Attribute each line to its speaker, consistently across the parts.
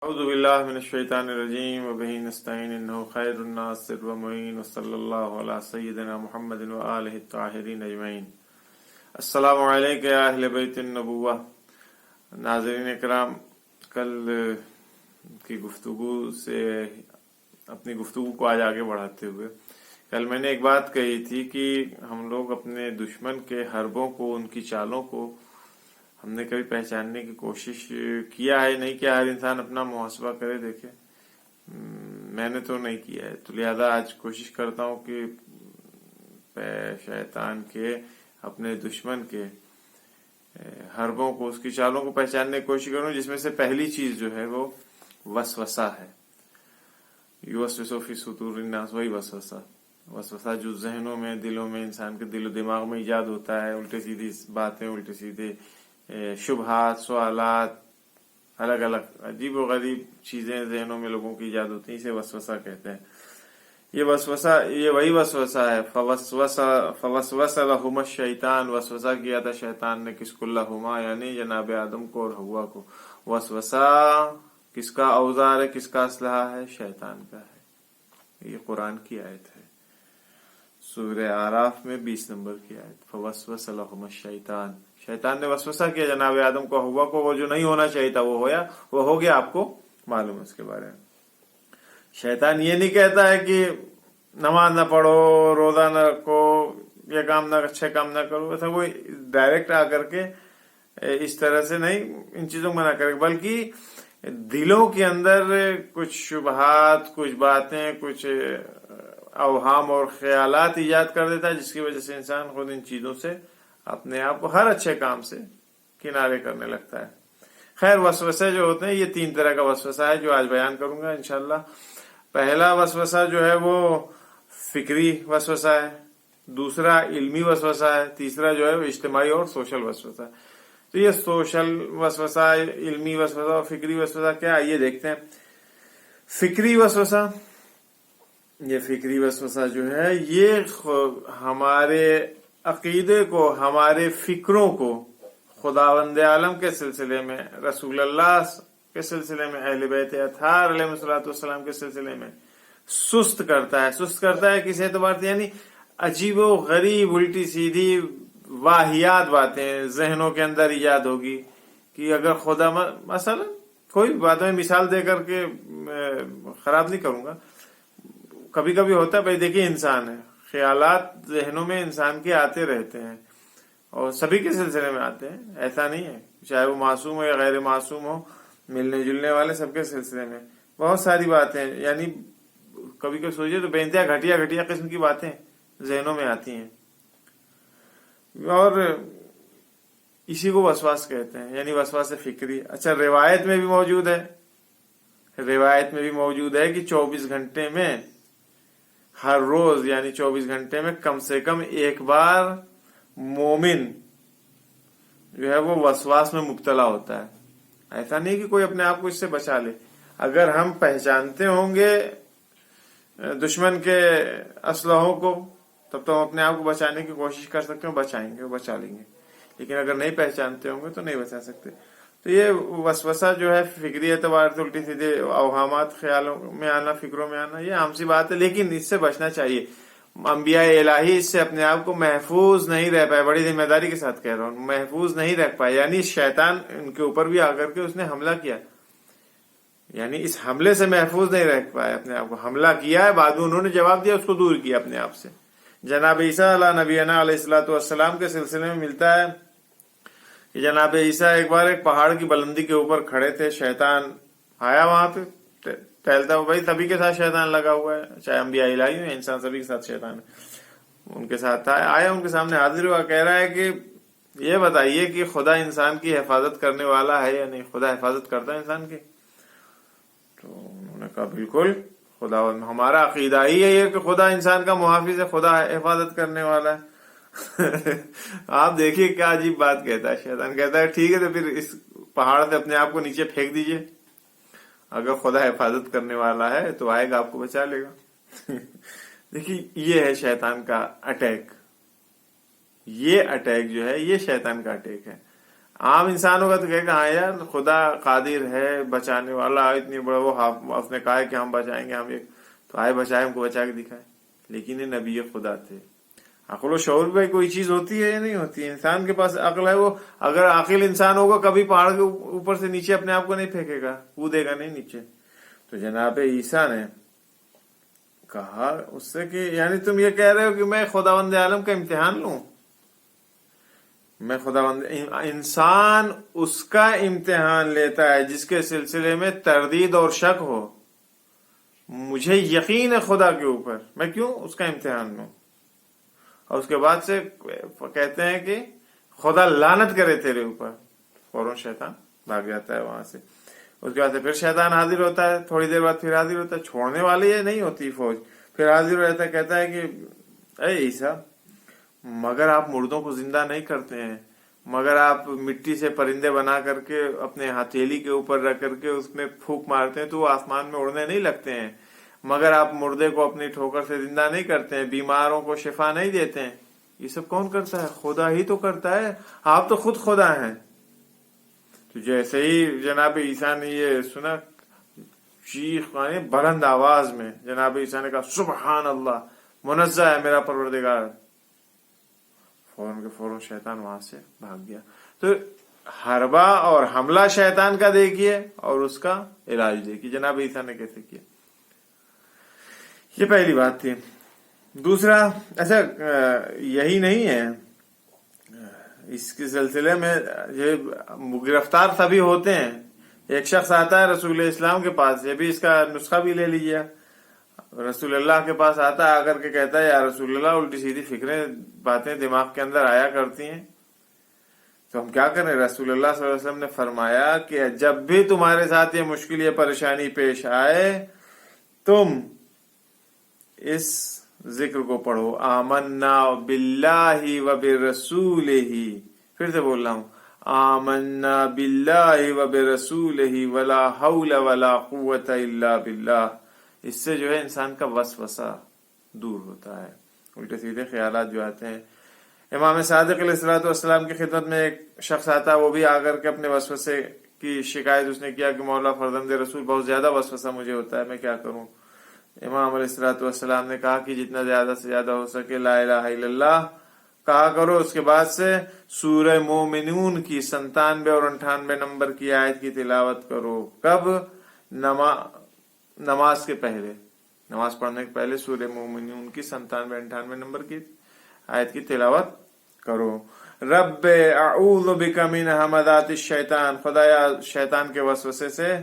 Speaker 1: أعوذ بالله من الشيطان الرجيم وبه نستعين إنه خير الناصر ومعين وصلى الله على سيدنا محمد وآله الطاهرين أجمعين. السلام علیکم یا اہل بیت النبوہ. ناظرین اکرام، کل کی گفتگو سے اپنی گفتگو کو آج آگے بڑھاتے ہوئے کل میں نے ایک بات کہی تھی کہ ہم لوگ اپنے دشمن کے حربوں کو، ان کی چالوں کو ہم نے کبھی پہچاننے کی کوشش کیا ہے نہیں کیا. ہر انسان اپنا محاسبہ کرے، دیکھے. میں نے تو نہیں کیا ہے، تو لہذا آج کوشش کرتا ہوں کہ شیطان کے، اپنے دشمن کے حربوں کو، اس کی چالوں کو پہچاننے کی کوشش کروں، جس میں سے پہلی چیز جو ہے وہ وسوسہ ہے. یوسوس فی صدور الناس، وہی وسوسہ جو ذہنوں میں، دلوں میں، انسان کے دل و دماغ میں ایجاد ہوتا ہے. الٹے سیدھی باتیں، الٹے سیدھے شبہات، سوالات، الگ الگ عجیب و غریب چیزیں ذہنوں میں لوگوں کی ایجاد ہوتی ہیں. اسے وسوسہ کہتے ہیں. یہ وہی وسوسہ ہے. فوسوس لہما الشیطان، وسوسہ کیا تھا شیطان نے کس کو؟ لہما یعنی جناب آدم کو اور حوا کو. وسوسہ کس کا اوزار ہے، کس کا اسلحہ ہے؟ شیطان کا ہے. یہ قرآن کی آیت ہے، سورہ اعراف میں 20 نمبر کی آیت. فوسوس لہما الشیطان، شیطان نے وسوسہ کیا جناب آدم کو، حوا کو. وہ جو نہیں ہونا چاہیے تھا وہ ہو گیا. آپ کو معلوم ہے اس کے بارے میں. شیطان یہ نہیں کہتا ہے کہ نماز نہ پڑھو، روزہ نہ رکھو، یہ کام نہ، اچھے کام نہ کرو. ایسا وہ ڈائریکٹ آ کر کے اس طرح سے نہیں ان چیزوں کو منع کرے، بلکہ دلوں کے اندر کچھ شبہات، کچھ باتیں، کچھ اوہام اور خیالات ایجاد کر دیتا ہے، جس کی وجہ سے انسان خود ان چیزوں سے، اپنے آپ کو ہر اچھے کام سے کنارے کرنے لگتا ہے. خیر، وسوسے جو ہوتے ہیں یہ 3 طرح کا وسوسہ ہے جو آج بیان کروں گا انشاءاللہ. پہلا وسوسہ جو ہے وہ فکری وسوسہ ہے، دوسرا علمی وسوسہ ہے، تیسرا جو ہے وہ اجتماعی اور سوشل وسوسہ ہے. تو یہ سوشل وسوسہ، علمی وسوسہ اور فکری وسوسہ کیا ہے یہ دیکھتے ہیں. فکری وسوسہ، یہ فکری وسوسہ جو ہے یہ ہمارے عقیدے کو، ہمارے فکروں کو خداوند عالم کے سلسلے میں، رسول اللہ کے سلسلے میں، اہل بیت اطہار علیہ الصلوۃ والسلام کے سلسلے میں سست کرتا ہے کس اعتبار سے؟ یعنی عجیب و غریب، الٹی سیدھی واہیات باتیں ذہنوں کے اندر ایجاد ہوگی کہ اگر خدا، مثلا کوئی بات میں مثال دے کر کے خراب نہیں کروں گا، کبھی کبھی ہوتا ہے. بھائی دیکھیے، انسان ہے، خیالات ذہنوں میں انسان کے آتے رہتے ہیں اور سبھی کے سلسلے میں آتے ہیں. ایسا نہیں ہے، چاہے وہ معصوم ہو یا غیر معصوم ہو، ملنے جلنے والے سب کے سلسلے میں بہت ساری باتیں، یعنی کبھی کبھی سوچیے تو بے انتہا گھٹیا قسم کی باتیں ذہنوں میں آتی ہیں، اور اسی کو وسواس کہتے ہیں، یعنی وسواس فکری. اچھا، روایت میں بھی موجود ہے کہ 24 گھنٹے میں، ہر روز یعنی 24 گھنٹے میں کم سے کم ایک بار مومن جو ہے وہ وسواس میں مبتلا ہوتا ہے. ایسا نہیں کہ کوئی اپنے آپ کو اس سے بچا لے. اگر ہم پہچانتے ہوں گے دشمن کے اسلحوں کو، تب تو ہم اپنے آپ کو بچانے کی کوشش کر سکتے ہیں، بچائیں گے، بچا لیں گے. لیکن اگر نہیں پہچانتے ہوں گے تو نہیں بچا سکتے. تو یہ وسوسہ جو ہے فکری اعتبار سے الٹی سیدھے اوہامات خیالوں میں آنا، فکروں میں آنا، یہ عام سی بات ہے، لیکن اس سے بچنا چاہیے. انبیاء الہی اس سے اپنے آپ کو محفوظ نہیں رہ پائے. بڑی ذمہ داری کے ساتھ کہہ رہا ہوں، محفوظ نہیں رہ پائے. یعنی شیطان ان کے اوپر بھی آ کر کے اس نے حملہ کیا، یعنی اس حملے سے محفوظ نہیں رہ پائے. اپنے آپ کو حملہ کیا ہے، بعد میں انہوں نے جواب دیا، اس کو دور کیا اپنے آپ سے. جناب عیسیٰ علیہ نبینا علیہ الصلوۃ والسلام کے سلسلے میں ملتا ہے کہ جناب عیسیٰ ایک بار ایک پہاڑ کی بلندی کے اوپر کھڑے تھے. شیطان آیا وہاں پہ ٹہلتا ہوا. بھائی سبھی کے ساتھ شیطان لگا ہوا ہے، چاہے انبیاء الہی ہوں یا انسان، سبھی کے ساتھ شیطان ہے. ان کے ساتھ آیا، ان کے سامنے حاضر ہوا، کہہ رہا ہے کہ یہ بتائیے کہ خدا انسان کی حفاظت کرنے والا ہے یا نہیں؟ خدا حفاظت کرتا ہے انسان کی؟ تو انہوں نے کہا بالکل، خدا، ہمارا عقیدہ ہی ہے کہ خدا انسان کا محافظ ہے، خدا حفاظت کرنے والا ہے. آپ دیکھیے کیا عجیب بات کہتا ہے شیطان. کہتا ہے ٹھیک ہے، تو پھر اس پہاڑ سے اپنے آپ کو نیچے پھینک دیجئے، اگر خدا حفاظت کرنے والا ہے تو آئے گا، آپ کو بچا لے گا. دیکھیے، یہ ہے شیطان کا اٹیک. یہ اٹیک جو ہے یہ شیطان کا اٹیک ہے. عام انسان ہوگا تو کہے گا ہاں یار خدا قادر ہے بچانے والا، اتنی بڑا وہ اس نے کہا ہے کہ ہم بچائیں گے، ہم ایک تو آئے بچائے، ہم کو بچا کے دکھائے. لیکن یہ نبی خدا تھے. عقل و شعور پہ کوئی چیز ہوتی ہے یا نہیں ہوتی؟ انسان کے پاس عقل ہے، وہ اگر عاقل انسان ہوگا کبھی پہاڑ کے اوپر سے نیچے اپنے آپ کو نہیں پھینکے گا، کودے گا نہیں نیچے. تو جناب عیسیٰ نے کہا اس سے کہ یعنی تم یہ کہہ رہے ہو کہ میں خداوند عالم کا امتحان لوں؟ میں خداوند انسان اس کا امتحان لیتا ہے جس کے سلسلے میں تردید اور شک ہو. مجھے یقین ہے خدا کے اوپر، میں کیوں اس کا امتحان لوں؟ اور اس کے بعد سے کہتے ہیں کہ خدا لعنت کرے تیرے اوپر. فوراً شیطان بھاگ جاتا ہے وہاں سے. اس کے بعد سے پھر شیطان حاضر ہوتا ہے، تھوڑی دیر بعد پھر حاضر ہوتا ہے. چھوڑنے والی یہ نہیں ہوتی فوج. پھر حاضر ہو جاتا ہے، کہتا ہے کہ اے عیسیٰ، مگر آپ مردوں کو زندہ نہیں کرتے ہیں، مگر آپ مٹی سے پرندے بنا کر کے اپنے ہتھیلی کے اوپر رکھ کر کے اس میں پھونک مارتے ہیں تو وہ آسمان میں اڑنے نہیں لگتے ہیں، مگر آپ مردے کو اپنی ٹھوکر سے زندہ نہیں کرتے ہیں، بیماروں کو شفا نہیں دیتے ہیں. یہ سب کون کرتا ہے؟ خدا ہی تو کرتا ہے. آپ تو خود خدا ہیں. تو جیسے ہی جناب عیسیٰ نے یہ سنا، چیخ بلند آواز میں جناب عیسیٰ نے کہا سبحان اللہ، منزہ ہے میرا پروردگار. فوراً کے فوراً شیطان وہاں سے بھاگ گیا. تو حربہ اور حملہ شیطان کا دیکھیے اور اس کا علاج دیکھیے جناب عیسیٰ نے کیسے کیا. یہ پہلی بات تھی. دوسرا، ایسا یہی نہیں ہے، اس کے سلسلے میں گرفتار سبھی ہوتے ہیں. ایک شخص آتا ہے رسول اسلام کے پاس، یہ بھی اس کا نسخہ بھی لے لیجیے. رسول اللہ کے پاس آتا ہے، آ کر کے کہتا ہے یا رسول اللہ الٹی سیدھی فکریں باتیں دماغ کے اندر آیا کرتی ہیں، تو ہم کیا کریں؟ رسول اللہ صلی اللہ علیہ وسلم نے فرمایا کہ جب بھی تمہارے ساتھ یہ مشکل، یہ پریشانی پیش آئے، تم اس ذکر کو پڑھو، آمنا باللہ و برسولہ. پھر سے بول رہا ہوں، آمنا باللہ و برسولہ ولا حول ولا قوت الا باللہ. اس سے جو ہے انسان کا وسوسہ دور ہوتا ہے، الٹے سیدھے خیالات جو آتے ہیں. امام صادق علیہ الصلوۃ والسلام کی خدمت میں ایک شخص آتا ہے، وہ بھی آ کر کے اپنے وسوسے کی شکایت اس نے کیا کہ مولا فرزند رسول بہت زیادہ وسوسہ مجھے ہوتا ہے، میں کیا کروں؟ امام علیہ الصلوۃ والسلام نے کہا کہ جتنا زیادہ سے زیادہ ہو سکے لا الہ الا اللہ کہا کرو. اس کے بعد سے سورہ مومنون کی 97 اور 98 نمبر کی آیت کی تلاوت کرو. کب؟ نماز کے پہلے، نماز پڑھنے کے پہلے سورہ مومنون کی 97 98 نمبر کی آیت کی تلاوت کرو. رب اعوذ بک من ہمزات الشیطان، خدایا شیطان کے وسوسے سے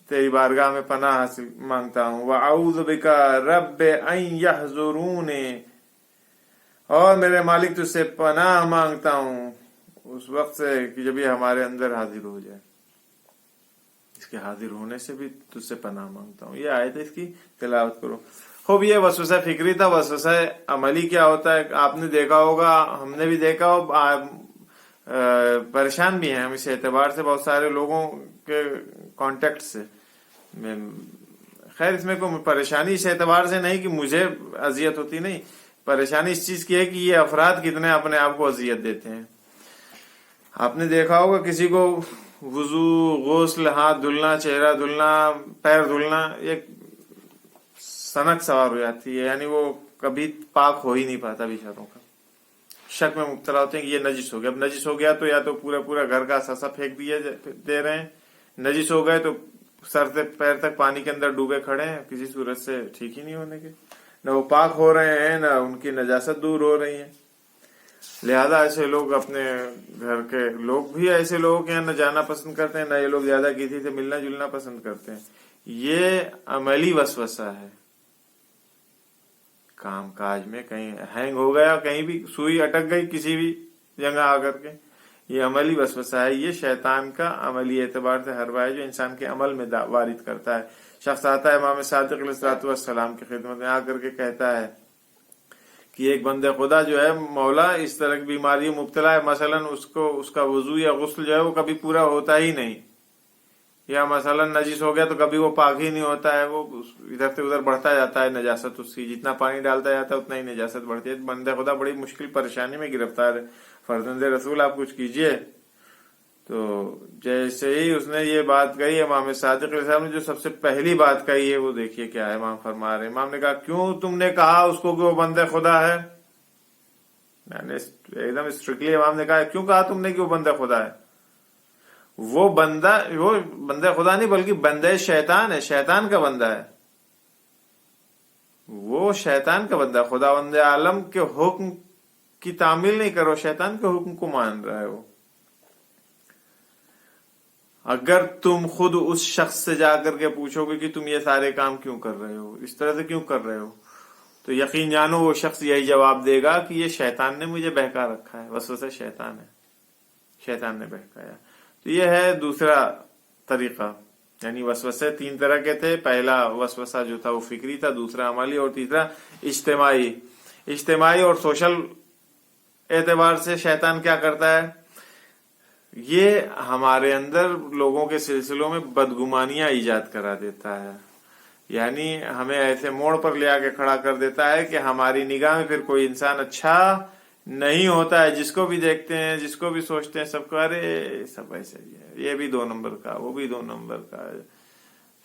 Speaker 1: تیری بارگاہ میں پناہ حاصل مانگتا ہوں. واعوذ بک رب ان یحضرون، اور میرے مالک تجھ سے پناہ مانگتا ہوں اس وقت سے کہ جب یہ ہمارے اندر حاضر ہو جائے، اس کے حاضر ہونے سے بھی تجھ سے پناہ مانگتا ہوں. یہ آیت ہے، اس کی تلاوت کرو. خوب یہ وسوسہ فکری تھا. وسوسہ عملی کیا ہوتا ہے آپ نے دیکھا ہوگا، ہم نے بھی دیکھا ہو، پریشان بھی ہیں ہم اس اعتبار سے بہت سارے لوگوں کے کانٹیکٹ سے. خیر اس میں کوئی پریشانی اس اعتبار سے نہیں کہ مجھے اذیت ہوتی، نہیں، پریشانی اس چیز کی ہے کہ یہ افراد کتنے اپنے آپ کو اذیت دیتے ہیں. آپ نے دیکھا ہوگا کسی کو وضو، غسل، ہاتھ دھلنا، چہرہ دھلنا، پیر دھلنا، ایک سنک سوار ہو جاتی ہے، یعنی وہ کبھی پاک ہو ہی نہیں پاتا بیچاروں کا. شک میں مبتلا ہوتے ہیں کہ یہ نجس ہو گیا. اب نجس ہو گیا تو یا تو پورا گھر کا سسا پھینک دے رہے ہیں، نجس ہو گئے تو سر سے پیر تک پانی کے اندر ڈوبے کھڑے ہیں، کسی صورت سے ٹھیک ہی نہیں ہونے کے. نہ وہ پاک ہو رہے ہیں، نہ ان کی نجاست دور ہو رہی ہے. لہذا ایسے لوگ اپنے گھر کے لوگ بھی ایسے لوگوں کے یہاں نہ جانا پسند کرتے ہیں، نہ یہ لوگ زیادہ کسی سے ملنا جلنا پسند کرتے ہیں. یہ عملی وسوسہ ہے. کام کاج میں کہیں ہینگ ہو گیا، کہیں بھی سوئی اٹک گئی کسی بھی جگہ آ کر کے، یہ عملی وسوسہ ہے. یہ شیطان کا عملی اعتبار سے ہر بار جو انسان کے عمل میں وارد کرتا ہے. شخص آتا ہے امام صادق علیہ الصلوۃ والسلام کی خدمت میں آ کر کے کہتا ہے کہ ایک بندہ خدا جو ہے مولا اس طرح کی بیماری مبتلا ہے، مثلا اس کا وضو یا غسل جو ہے وہ کبھی پورا ہوتا ہی نہیں، یا مثلا نجس ہو گیا تو کبھی وہ پاک ہی نہیں ہوتا ہے، وہ ادھر سے ادھر بڑھتا جاتا ہے نجاست اس کی، جتنا پانی ڈالتا جاتا ہے اتنا ہی نجاست بڑھتی ہے. بندہ خدا بڑی مشکل پریشانی میں گرفتار ہے. فرزند رسول آپ کچھ کیجئے. تو جیسے ہی اس نے یہ بات کہی امام صادق علیہ السلام نے جو سب سے پہلی بات کہی ہے وہ دیکھیے کیا ہے. امام فرما رہے ہیں، امام نے کہا کیوں تم نے کہا اس کو کہ وہ بندہ خدا ہے؟ ایک دم اسٹرکٹلی امام نے کہا کیوں کہا تم نے کہ وہ بندہ خدا ہے؟ وہ بندہ خدا نہیں بلکہ بندہ شیطان ہے، شیطان کا بندہ ہے، وہ شیطان کا بندہ. خدا بند عالم کے حکم کی تعمیل نہیں کرو، شیطان کے حکم کو مان رہا ہے وہ. اگر تم خود اس شخص سے جا کر کے پوچھو گے کہ تم یہ سارے کام کیوں کر رہے ہو، اس طرح سے کیوں کر رہے ہو، تو یقین جانو وہ شخص یہی جواب دے گا کہ یہ شیطان نے مجھے بہکا رکھا ہے، وسوسہ شیطان ہے، شیطان نے بہکایا. تو یہ ہے دوسرا طریقہ. یعنی وسوسے تین طرح کے تھے. پہلا وسوسہ جو تھا وہ فکری تھا، دوسرا عملی، اور تیسرا اجتماعی. اجتماعی اور سوشل اعتبار سے شیطان کیا کرتا ہے، یہ ہمارے اندر لوگوں کے سلسلوں میں بدگمانیاں ایجاد کرا دیتا ہے. یعنی ہمیں ایسے موڑ پر لے آ کے کھڑا کر دیتا ہے کہ ہماری نگاہ میں پھر کوئی انسان اچھا نہیں ہوتا ہے. جس کو بھی دیکھتے ہیں، جس کو بھی سوچتے ہیں، سب کو ارے سب ایسے ہی ہے، یہ بھی 2 نمبر کا، وہ بھی 2 نمبر کا ہے.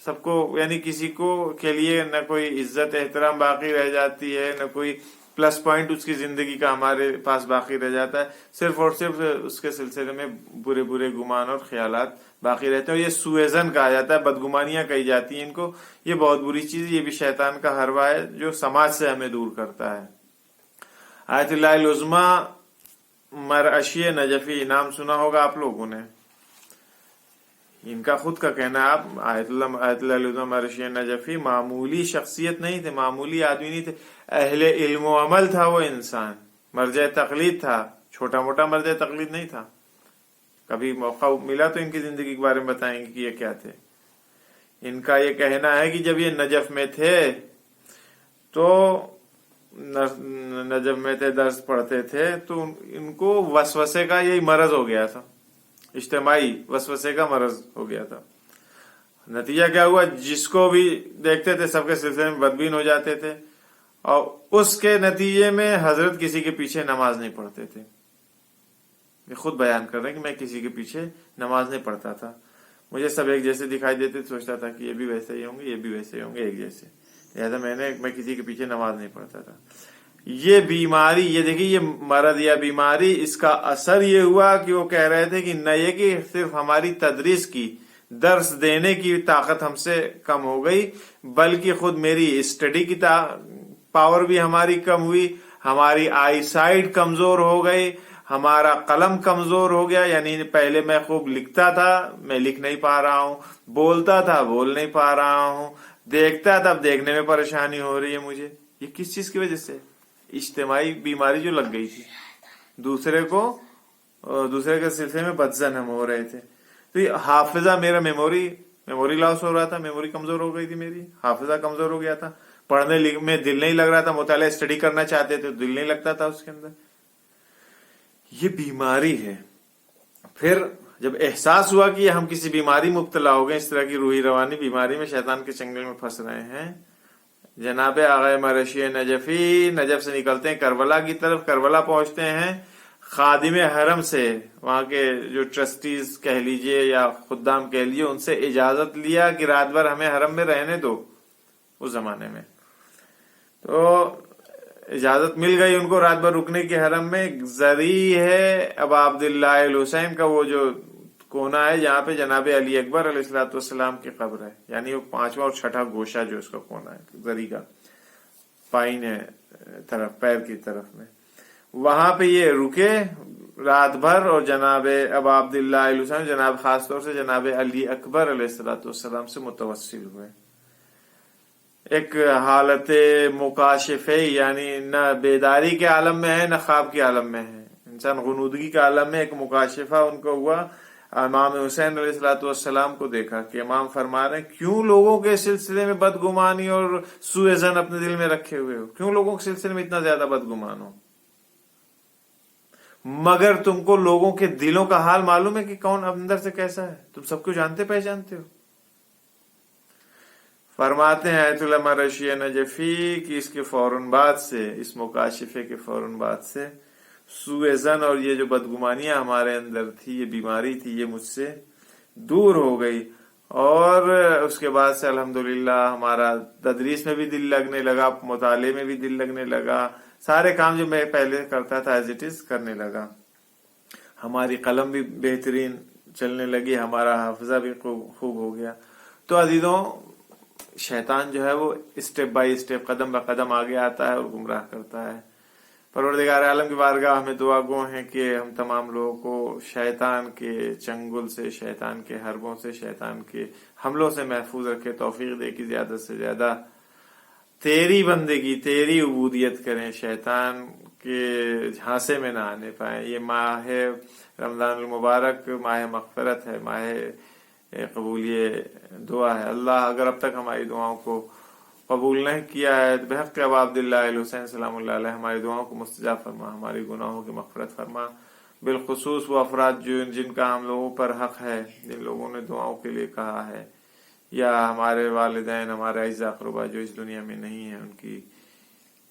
Speaker 1: سب کو یعنی کسی کو کے لیے نہ کوئی عزت احترام باقی رہ جاتی ہے، نہ کوئی پلس پوائنٹ اس کی زندگی کا ہمارے پاس باقی رہ جاتا ہے. صرف اور صرف اس کے سلسلے میں برے برے گمان اور خیالات باقی رہتے ہیں. اور یہ سوء ظن کہا جاتا ہے، بدگمانیاں کہی جاتی ہیں ان کو. یہ بہت بری چیز، یہ بھی شیطان کا حربہ ہے جو سماج سے ہمیں دور کرتا ہے. آیت اللہ العظمی مرعشی نجفی نام سنا ہوگا آپ لوگوں نے. ان کا خود کا کہنا ہے، آپ آیت اللہ العظمی مرعشی نجفی معمولی شخصیت نہیں تھے، معمولی آدمی نہیں تھے، اہل علم و عمل تھا وہ انسان، مرجع تقلید تھا، چھوٹا موٹا مرجع تقلید نہیں تھا. کبھی موقع ملا تو ان کی زندگی کے بارے میں بتائیں گے کہ یہ کیا تھے. ان کا یہ کہنا ہے کہ جب یہ نجف میں تھے تو نجف میں تھے، درس پڑھتے تھے، تو ان کو وسوسے کا یہی مرض ہو گیا تھا، اجتماعی وسوسے کا مرض ہو گیا تھا. نتیجہ کیا ہوا، جس کو بھی دیکھتے تھے سب کے سلسلے میں بدبین ہو جاتے تھے، اور اس کے نتیجے میں حضرت کسی کے پیچھے نماز نہیں پڑھتے تھے. یہ خود بیان کر رہے ہیں کہ میں کسی کے پیچھے نماز نہیں پڑھتا تھا، مجھے سب ایک جیسے دکھائی دیتے، سوچتا تھا کہ یہ بھی ویسے ہی ہوں گے، یہ بھی ویسے ہی ہوں گے، ایک جیسے. لہٰذا میں کسی کے پیچھے نماز نہیں پڑھتا تھا. یہ بیماری، یہ دیکھیے یہ مرض یا بیماری، اس کا اثر یہ ہوا کہ وہ کہہ رہے تھے کہ نہ یہ کہ صرف ہماری تدریس کی، درس دینے کی طاقت ہم سے کم ہو گئی، بلکہ خود میری اسٹڈی کی پاور بھی ہماری کم ہوئی، ہماری آئی سائٹ کمزور ہو گئی، ہمارا قلم کمزور ہو گیا. یعنی پہلے میں خوب لکھتا تھا، میں لکھ نہیں پا رہا ہوں، بولتا تھا بول نہیں پا رہا ہوں، دیکھتا تھا اب دیکھنے میں پریشانی ہو رہی ہے مجھے. یہ کس چیز کی وجہ سے؟ اجتماعی بیماری جو لگ گئی تھی، دوسرے کے سلسلے میں بدظن ہم ہو رہے تھے. تو یہ حافظہ، میرا میموری لاس ہو رہا تھا، میموری کمزور ہو گئی تھی، میری حافظہ کمزور ہو گیا تھا، پڑھنے میں دل نہیں لگ رہا تھا، مطالعہ اسٹڈی کرنا چاہتے تھے دل نہیں لگتا تھا اس کے اندر. یہ بیماری ہے. پھر جب احساس ہوا کہ ہم کسی بیماری مبتلا ہو گئے، اس طرح کی روحی روانی بیماری میں، شیطان کے چنگل میں پھنس رہے ہیں، جناب آغا مرعشی نجفی نجف سے نکلتے ہیں کربلا کی طرف. کربلا پہنچتے ہیں، خادم حرم سے، وہاں کے جو ٹرسٹیز کہہ لیجئے یا خدام کہہ لیجئے، ان سے اجازت لیا کہ رات بھر ہمیں حرم میں رہنے دو. اس زمانے میں تو اجازت مل گئی ان کو رات بھر رکنے کی حرم میں. ذریع ہے ابا عبداللہ الحسین کا وہ جو کونا ہے جہاں پہ جناب علی اکبر علیہ الصلوۃ والسلام کی قبر ہے، یعنی وہ 5واں اور 6واں گوشہ جو اس کا کونا ہے ذریع کا، پائن طرف، پیر کی طرف میں، وہاں پہ یہ رکے رات بھر. اور جناب ابا عبداللہ الحسین، جناب خاص طور سے جناب علی اکبر علیہ الصلوۃ والسلام سے متوسل ہوئے. ایک حالت مکاشفے، یعنی نہ بیداری کے عالم میں ہے نہ خواب کے عالم میں ہے، انسان غنودگی کے عالم میں. ایک مکاشفہ ان کو ہوا، امام حسین علیہ الصلوۃ والسلام کو دیکھا کہ امام فرما رہے ہیں کیوں لوگوں کے سلسلے میں بدگمانی اور سوء ظن اپنے دل میں رکھے ہوئے ہو، کیوں لوگوں کے سلسلے میں اتنا زیادہ بدگمان ہو، مگر تم کو لوگوں کے دلوں کا حال معلوم ہے کہ کون اندر سے کیسا ہے، تم سب کو جانتے پہچانتے ہو. فرماتے ہیں آیت اللہ مرعشی نجفی کہ اس کے فوراً بعد سے، اس مکاشفے کے فوراً بعد سے سوء ظن اور یہ جو بدگمانیاں ہمارے اندر تھی، یہ بیماری تھی، یہ مجھ سے دور ہو گئی. اور اس کے بعد سے الحمدللہ ہمارا تدریس میں بھی دل لگنے لگا، مطالعے میں بھی دل لگنے لگا، سارے کام جو میں پہلے کرتا تھا ایز اٹ از کرنے لگا. ہماری قلم بھی بہترین چلنے لگی، ہمارا حافظہ بھی خوب ہو گیا. تو عزیزوں، شیطان جو ہے وہ اسٹیپ بائی اسٹیپ، قدم بہ قدم آگے آتا ہے اور گمراہ کرتا ہے. پروردگار عالم کی بارگاہ میں دعا گو ہیں کہ ہم تمام لوگوں کو شیطان کے چنگل سے، شیطان کے حربوں سے، شیطان کے حملوں سے محفوظ رکھے، توفیق دے کہ زیادہ سے زیادہ تیری بندگی، تیری عبودیت کریں، شیطان کے جھانسے میں نہ آنے پائیں. یہ ماہ رمضان المبارک ماہ مغفرت ہے، ماہ قبولیہ دعا ہے. اللہ اگر اب تک ہماری دعاؤں کو قبول نہیں کیا ہے، بحق ابا عبداللہ الحسین سلام اللہ علیہ ہماری دعاؤں کو مستجاب فرما، ہماری گناہوں کی مغفرت فرما. بالخصوص وہ افراد جن کا ہم لوگوں پر حق ہے، جن لوگوں نے دعاؤں کے لیے کہا ہے، یا ہمارے والدین، ہمارے اعزاء اقربا جو اس دنیا میں نہیں ہیں، ان کی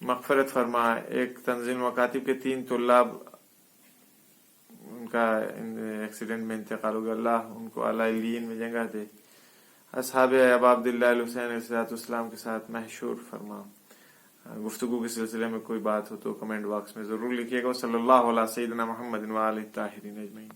Speaker 1: مغفرت فرما. ایک تنظیم مکاتب کے 3 طلاب، ان کا ایکسیڈنٹ میں انتقال ہو گیا، اللہ ان کو اعلی علیین میں جگہ دے. اصحاب ابا عبداللہ الحسین علیہ السلام کے ساتھ محشور فرما. گفتگو کے سلسلے میں کوئی بات ہو تو کمنٹ باکس میں ضرور لکھیے گا. صلی اللہ علیہ سیدنا محمد و آلہ الطاہرین اجمعین.